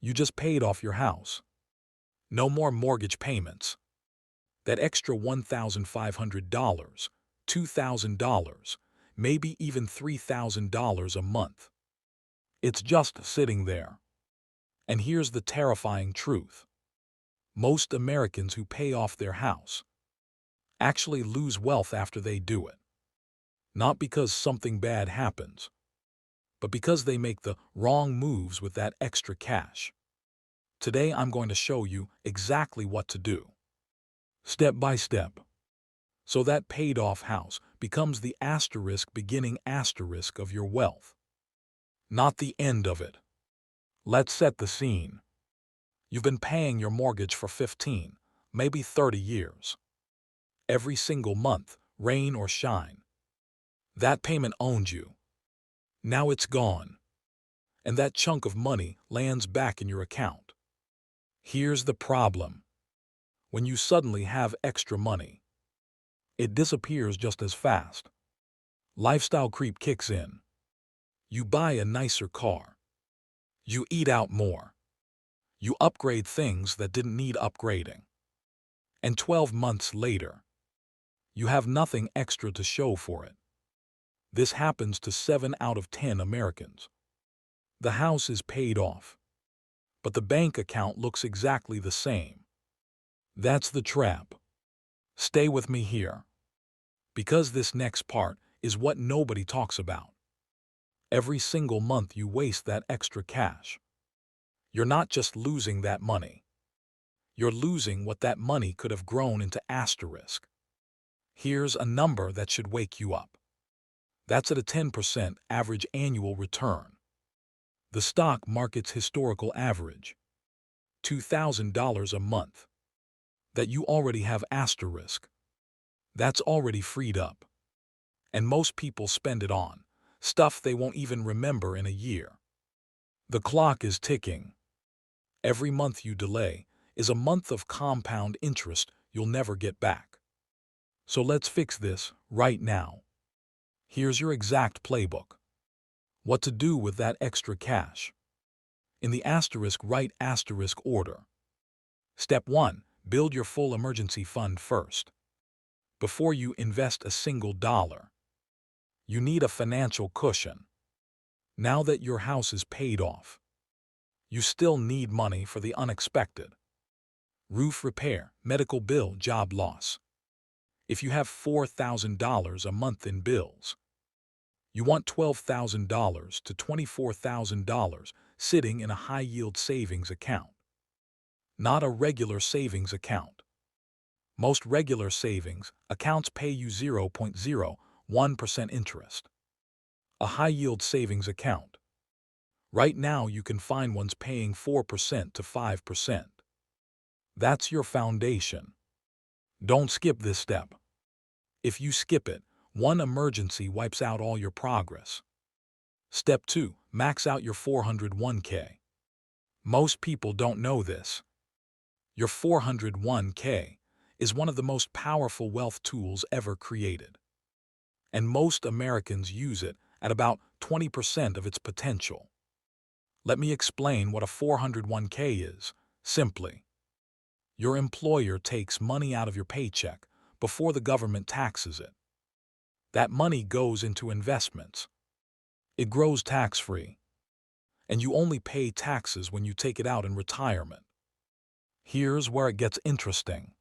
You just paid off your house. No more mortgage payments. That extra $1,500, $2,000, maybe even $3,000 a month. It's just sitting there. And here's the terrifying truth. Most Americans who pay off their house actually lose wealth after they do it. Not because something bad happens, but because they make the wrong moves with that extra cash. Today I'm going to show you exactly what to do, step by step, so that paid-off house becomes the beginning of your wealth, not the end of it. Let's set the scene. You've been paying your mortgage for 15, maybe 30 years. Every single month, rain or shine. That payment owned you. Now it's gone. And that chunk of money lands back in your account. Here's the problem. When you suddenly have extra money, it disappears just as fast. Lifestyle creep kicks in. You buy a nicer car. You eat out more. You upgrade things that didn't need upgrading. And 12 months later, you have nothing extra to show for it. This happens to 7 out of 10 Americans. The house is paid off, but the bank account looks exactly the same. That's the trap. Stay with me here, because this next part is what nobody talks about. Every single month you waste that extra cash. You're not just losing that money. You're losing what that money could have grown into asterisk. Here's a number that should wake you up. That's at a 10% average annual return. The stock market's historical average, $2,000 a month. That you already have asterisk. That's already freed up. And most people spend it on stuff they won't even remember in a year. The clock is ticking. Every month you delay is a month of compound interest you'll never get back. So let's fix this right now. Here's your exact playbook. What to do with that extra cash. In the right order. Step 1. Build your full emergency fund first. Before you invest a single dollar, you need a financial cushion. Now that your house is paid off, you still need money for the unexpected. Roof repair, medical bill, job loss. If you have $4,000 a month in bills, you want $12,000 to $24,000 sitting in a high-yield savings account. Not a regular savings account. Most regular savings accounts pay you 0.01% interest. A high-yield savings account. Right now you can find ones paying 4% to 5%. That's your foundation. Don't skip this step. If you skip it, one emergency wipes out all your progress. Step 2. Max out your 401k. Most people don't know this. Your 401k is one of the most powerful wealth tools ever created. And most Americans use it at about 20% of its potential. Let me explain what a 401k is, simply. Your employer takes money out of your paycheck before the government taxes it. That money goes into investments. It grows tax-free. And you only pay taxes when you take it out in retirement. Here's where it gets interesting.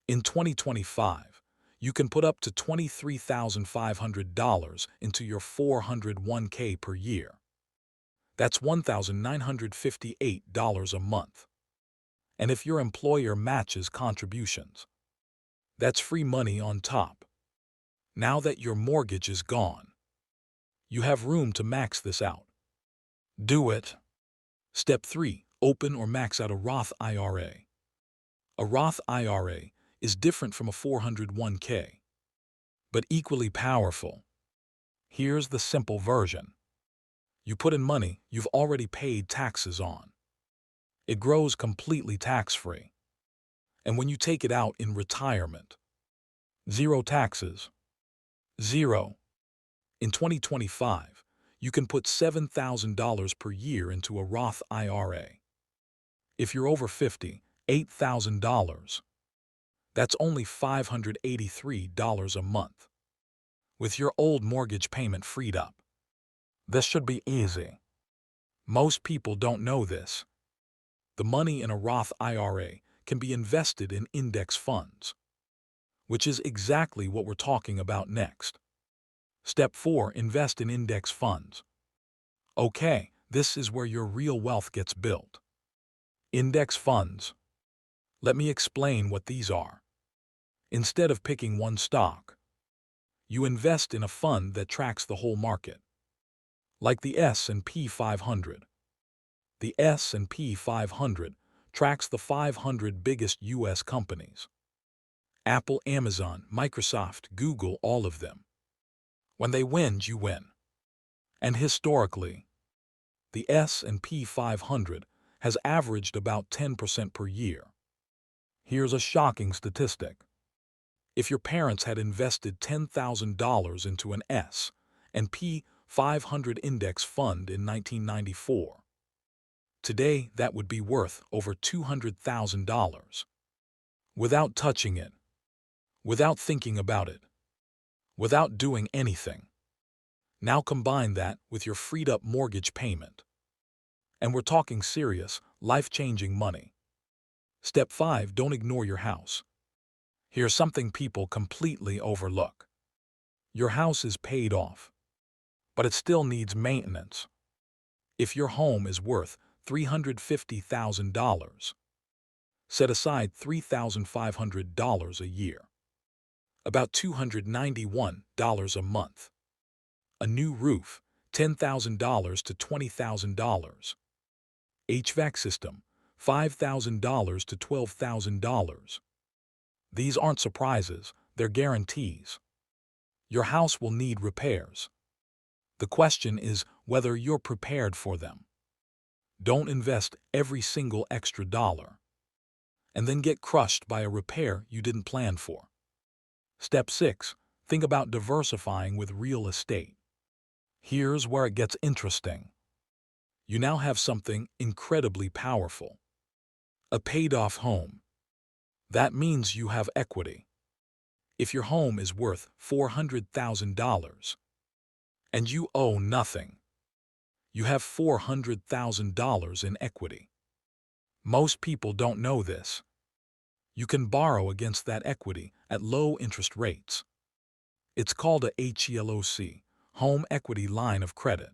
In 2025, you can put up to $23,500 into your 401k per year. That's $1,958 a month. And if your employer matches contributions, that's free money on top. Now that your mortgage is gone, you have room to max this out. Do it. Step 3. Open or max out a Roth IRA. A Roth IRA is different from a 401k, but equally powerful. Here's the simple version. You put in money you've already paid taxes on. It grows completely tax-free. And when you take it out in retirement, zero taxes. Zero. In 2025, you can put $7,000 per year into a Roth IRA. If you're over 50, $8,000. That's only $583 a month, with your old mortgage payment freed up. This should be easy. Most people don't know this. The money in a Roth IRA can be invested in index funds, which is exactly what we're talking about next. Step 4. Invest in index funds. Okay, this is where your real wealth gets built. Index funds. Let me explain what these are. Instead of picking one stock, you invest in a fund that tracks the whole market, like the S&P 500. The S&P 500 tracks the 500 biggest U.S. companies. Apple, Amazon, Microsoft, Google, all of them. When they win, you win. And historically, the S&P 500 has averaged about 10% per year. Here's a shocking statistic. If your parents had invested $10,000 into an S&P 500 index fund in 1994, today that would be worth over $200,000. Without touching it, without thinking about it, without doing anything. Now combine that with your freed-up mortgage payment. And we're talking serious, life-changing money. Step 5. Don't ignore your house. Here's something people completely overlook. Your house is paid off, but it still needs maintenance. If your home is worth $350,000, set aside $3,500 a year, about $291 a month. A new roof, $10,000 to $20,000. HVAC system, $5,000 to $12,000. These aren't surprises, they're guarantees. Your house will need repairs. The question is whether you're prepared for them. Don't invest every single extra dollar and then get crushed by a repair you didn't plan for. Step 6. Think about diversifying with real estate. Here's where it gets interesting. You now have something incredibly powerful. A paid-off home. That means you have equity. If your home is worth $400,000 and you owe nothing, you have $400,000 in equity. Most people don't know this. You can borrow against that equity at low interest rates. It's called a HELOC, Home Equity Line of Credit.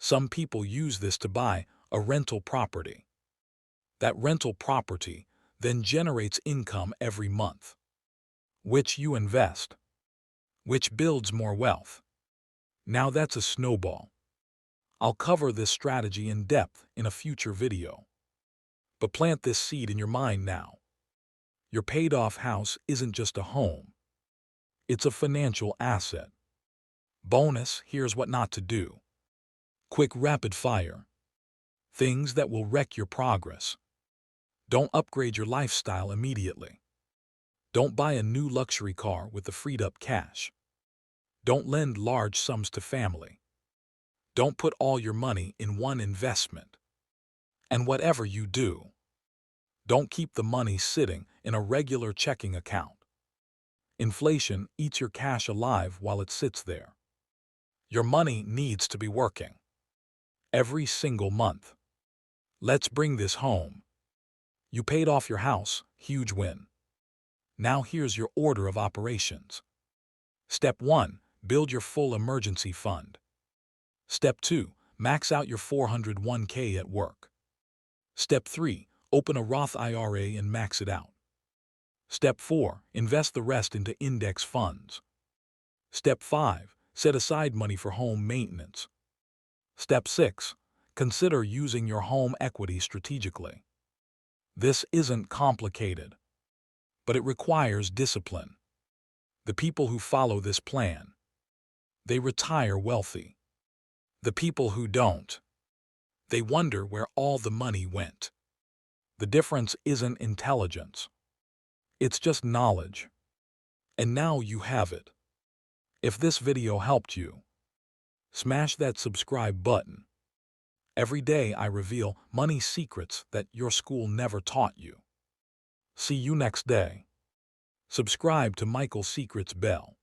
Some people use this to buy a rental property. That rental property then generates income every month, which you invest, which builds more wealth. Now that's a snowball. I'll cover this strategy in depth in a future video. But plant this seed in your mind now. Your paid-off house isn't just a home. It's a financial asset. Bonus, here's what not to do. Quick rapid fire. Things that will wreck your progress. Don't upgrade your lifestyle immediately. Don't buy a new luxury car with the freed-up cash. Don't lend large sums to family. Don't put all your money in one investment. And whatever you do, don't keep the money sitting in a regular checking account. Inflation eats your cash alive while it sits there. Your money needs to be working every single month. Let's bring this home. You paid off your house, huge win. Now here's your order of operations. Step 1. Build your full emergency fund. Step 2. Max out your 401k at work. Step 3. Open a Roth IRA and max it out. Step 4. Invest the rest into index funds. Step 5. Set aside money for home maintenance. Step 6. Consider using your home equity strategically. This isn't complicated, but it requires discipline. The people who follow this plan, they retire wealthy. The people who don't, they wonder where all the money went. The difference isn't intelligence. It's just knowledge. And now you have it. If this video helped you, smash that subscribe button Every day I reveal money secrets that your school never taught you. See you next day. Subscribe to Michael's Secrets Bell.